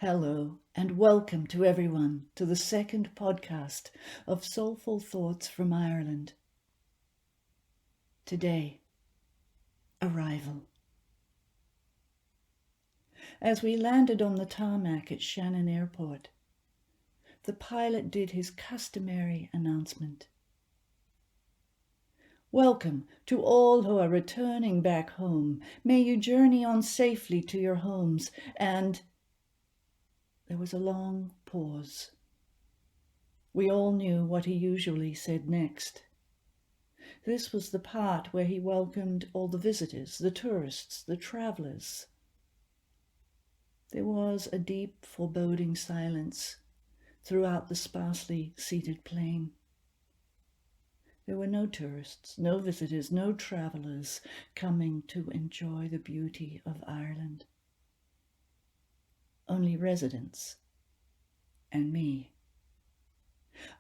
Hello and welcome to everyone to the second podcast of Soulful Thoughts from Ireland. Today, arrival. As we landed on the tarmac at Shannon Airport, the pilot did his customary announcement. Welcome to all who are returning back home. May you journey on safely to your homes. And there was a long pause. We all knew what he usually said next. This was the part where he welcomed all the visitors, the tourists, the travellers. There was a deep, foreboding silence throughout the sparsely seated plane. There were no tourists, no visitors, no travellers coming to enjoy the beauty of Ireland. Only residents and me.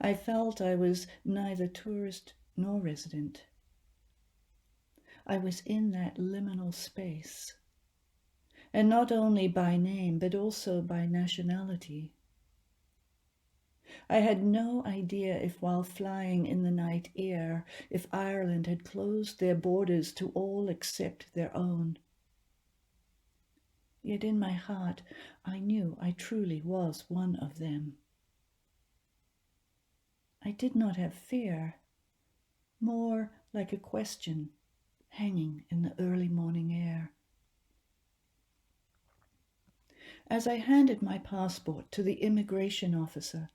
I felt I was neither tourist nor resident. I was in that liminal space, and not only by name but also by nationality. I had no idea if while flying in the night air, if Ireland had closed their borders to all except their own. Yet in my heart, I knew I truly was one of them. I did not have fear, more like a question hanging in the early morning air. As I handed my passport to the immigration officer,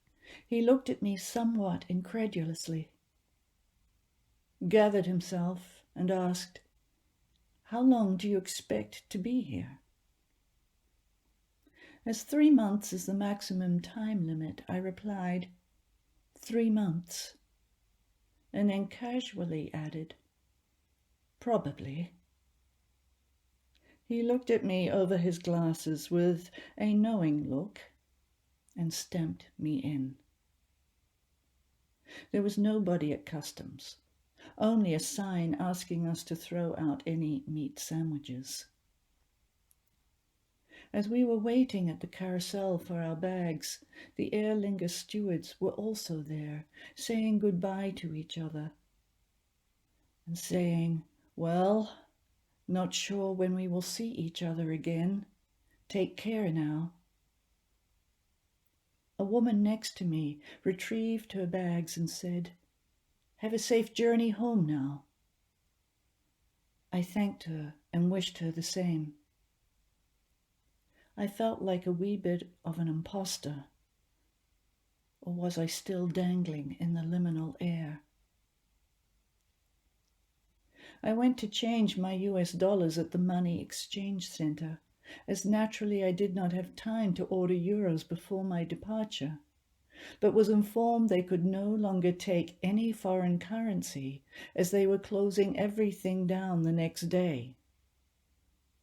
he looked at me somewhat incredulously, gathered himself and asked, "How long do you expect to be here?" As 3 months is the maximum time limit, I replied, 3 months, and then casually added, "Probably." He looked at me over his glasses with a knowing look and stamped me in. There was nobody at customs, only a sign asking us to throw out any meat sandwiches. As we were waiting at the carousel for our bags, the Aer Lingus stewards were also there, saying goodbye to each other and saying, "Well, not sure when we will see each other again. Take care now." A woman next to me retrieved her bags and said, "Have a safe journey home now." I thanked her and wished her the same. I felt like a wee bit of an imposter. Or was I still dangling in the liminal air? I went to change my US dollars at the money exchange center, as naturally I did not have time to order euros before my departure, but was informed they could no longer take any foreign currency as they were closing everything down the next day.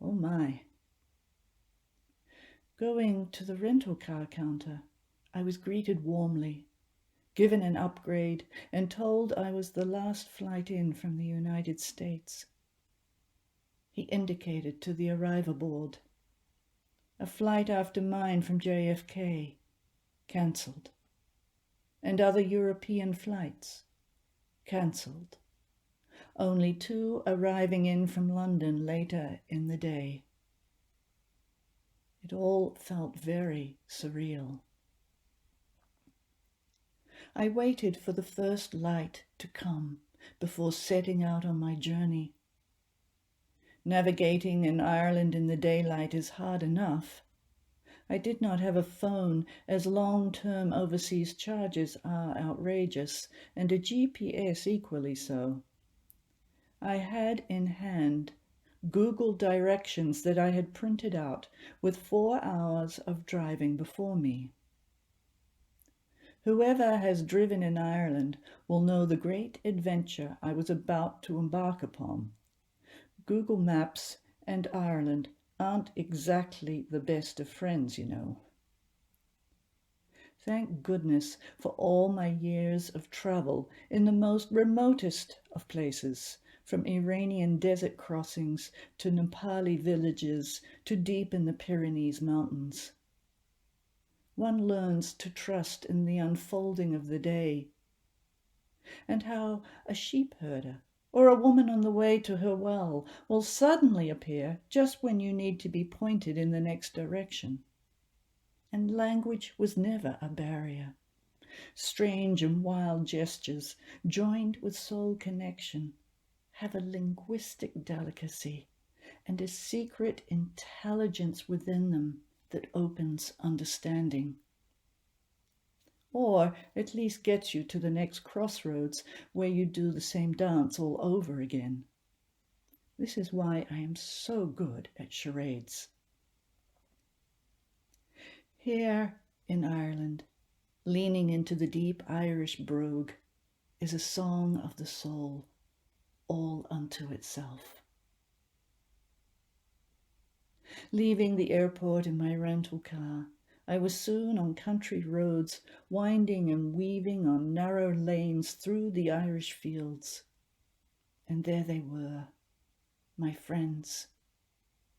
Oh my. Going to the rental car counter, I was greeted warmly, given an upgrade, and told I was the last flight in from the United States. He indicated to the arrival board. A flight after mine from JFK, cancelled. And other European flights, cancelled. Only 2 arriving in from London later in the day. It all felt very surreal. I waited for the first light to come before setting out on my journey. Navigating in Ireland in the daylight is hard enough. I did not have a phone, as long-term overseas charges are outrageous, and a GPS equally so. I had in hand Google directions that I had printed out with 4 hours of driving before me. Whoever has driven in Ireland will know the great adventure I was about to embark upon. Google Maps and Ireland aren't exactly the best of friends, you know. Thank goodness for all my years of travel in the most remotest of places, from Iranian desert crossings to Nepali villages to deep in the Pyrenees mountains. one learns to trust in the unfolding of the day, and how a sheep herder or a woman on the way to her well will suddenly appear just when you need to be pointed in the next direction. And language was never a barrier. Strange and wild gestures, joined with soul connection, have a linguistic delicacy and a secret intelligence within them that opens understanding. Or at least gets you to the next crossroads where you do the same dance all over again. This is why I am so good at charades. Here in Ireland, leaning into the deep Irish brogue, is a song of the soul, all unto itself. Leaving the airport in my rental car, I was soon on country roads, winding and weaving on narrow lanes through the Irish fields. And there they were, my friends,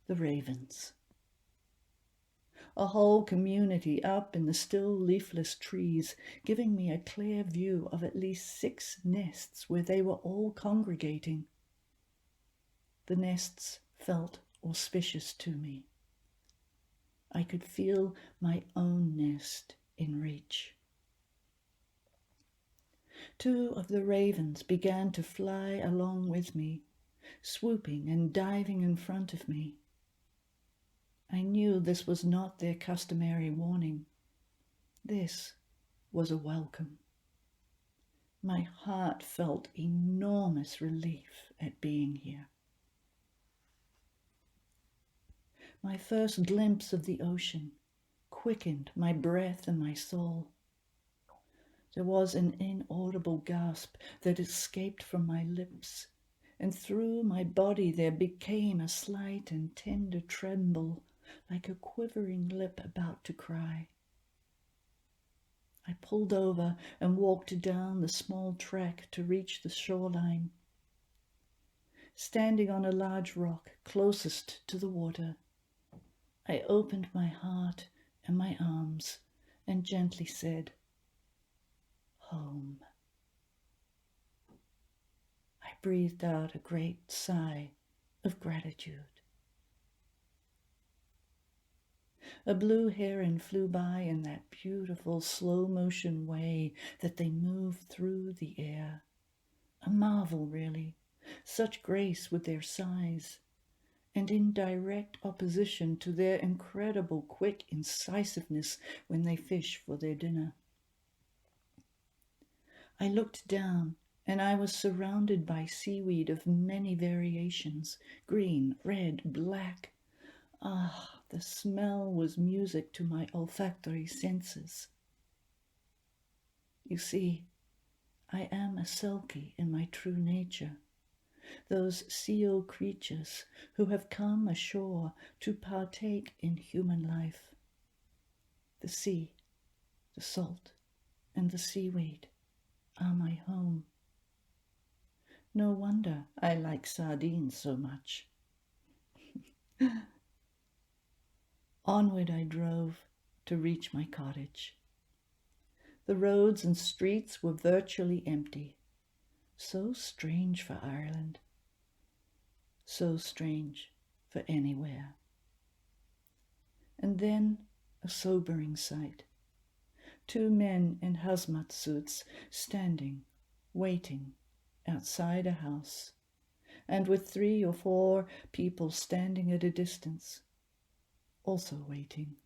the ravens. A whole community up in the still leafless trees, giving me a clear view of at least 6 nests where they were all congregating. The nests felt auspicious to me. I could feel my own nest in reach. 2 of the ravens began to fly along with me, swooping and diving in front of me. I knew this was not their customary warning. This was a welcome. My heart felt enormous relief at being here. My first glimpse of the ocean quickened my breath and my soul. There was an inaudible gasp that escaped from my lips, and through my body there became a slight and tender tremble, like a quivering lip about to cry. I pulled over and walked down the small track to reach the shoreline. Standing on a large rock closest to the water, I opened my heart and my arms and gently said, "Home." I breathed out a great sigh of gratitude. A blue heron flew by in that beautiful slow-motion way that they move through the air. A marvel, really, such grace with their size, and in direct opposition to their incredible quick incisiveness when they fish for their dinner. I looked down, and I was surrounded by seaweed of many variations, green, red, black. Ah, the smell was music to my olfactory senses. You see, I am a Selkie in my true nature. Those seal creatures who have come ashore to partake in human life. The sea, the salt, and the seaweed are my home. No wonder I like sardines so much. Onward I drove to reach my cottage. The roads and streets were virtually empty. So strange for Ireland. So strange for anywhere. And then a sobering sight. 2 men in hazmat suits standing, waiting, outside a house, and with 3 or 4 people standing at a distance, also waiting.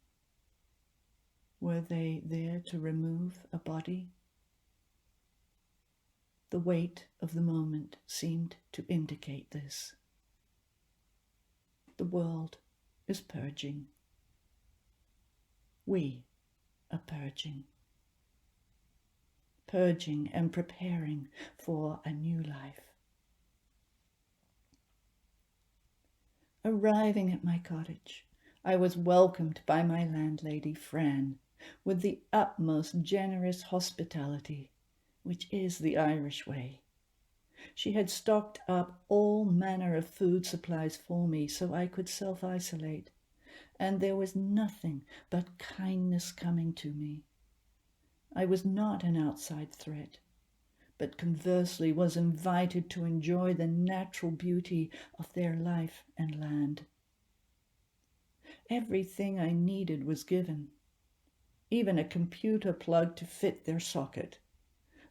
Were they there to remove a body? The weight of the moment seemed to indicate this. The world is purging. We are purging. Purging and preparing for a new life. Arriving at my cottage, I was welcomed by my landlady, Fran, with the utmost generous hospitality, which is the Irish way. She had stocked up all manner of food supplies for me so I could self-isolate, and there was nothing but kindness coming to me. I was not an outside threat, but conversely was invited to enjoy the natural beauty of their life and land. Everything I needed was given, even a computer plug to fit their socket.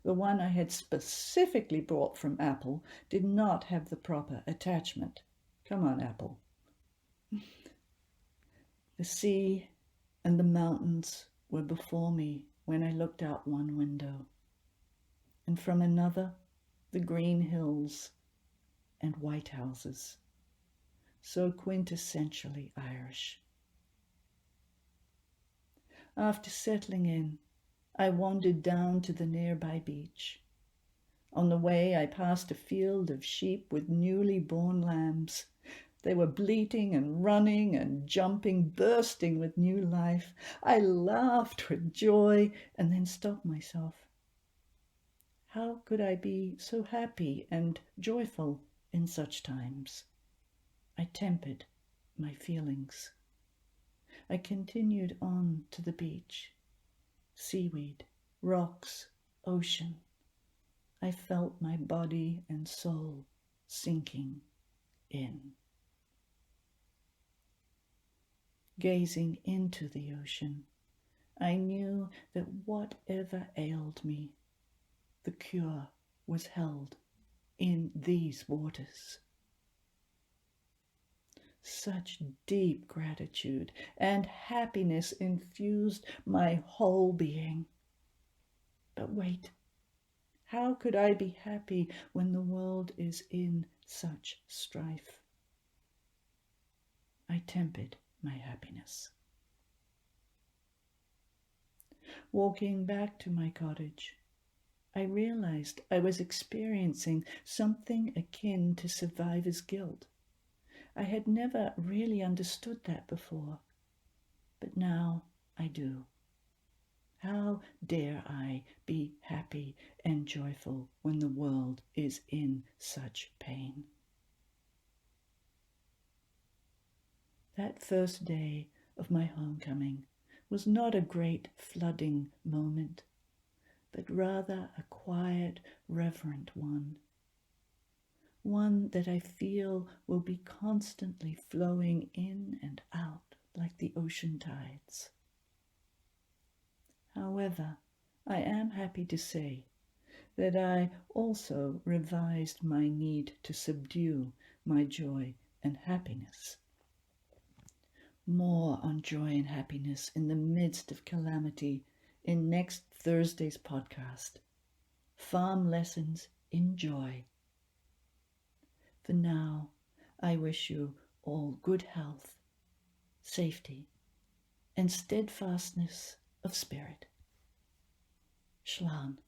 The one I had specifically bought from Apple did not have the proper attachment. Come on, Apple. The sea and the mountains were before me when I looked out one window, and from another, the green hills and white houses, so quintessentially Irish. After settling in, I wandered down to the nearby beach. On the way, I passed a field of sheep with newly born lambs. They were bleating and running and jumping, bursting with new life. I laughed with joy and then stopped myself. How could I be so happy and joyful in such times? I tempered my feelings. I continued on to the beach. Seaweed, rocks, ocean. I felt my body and soul sinking in. Gazing into the ocean, I knew that whatever ailed me, the cure was held in these waters. Such deep gratitude and happiness infused my whole being. But wait, how could I be happy when the world is in such strife? I tempered my happiness. Walking back to my cottage, I realized I was experiencing something akin to survivor's guilt. I had never really understood that before, but now I do. How dare I be happy and joyful when the world is in such pain? That first day of my homecoming was not a great flooding moment, but rather a quiet, reverent one. One that I feel will be constantly flowing in and out like the ocean tides. However, I am happy to say that I also revised my need to subdue my joy and happiness. More on joy and happiness in the midst of calamity in next Thursday's podcast, Farm Lessons in Joy. For now, I wish you all good health, safety, and steadfastness of spirit. Shalom.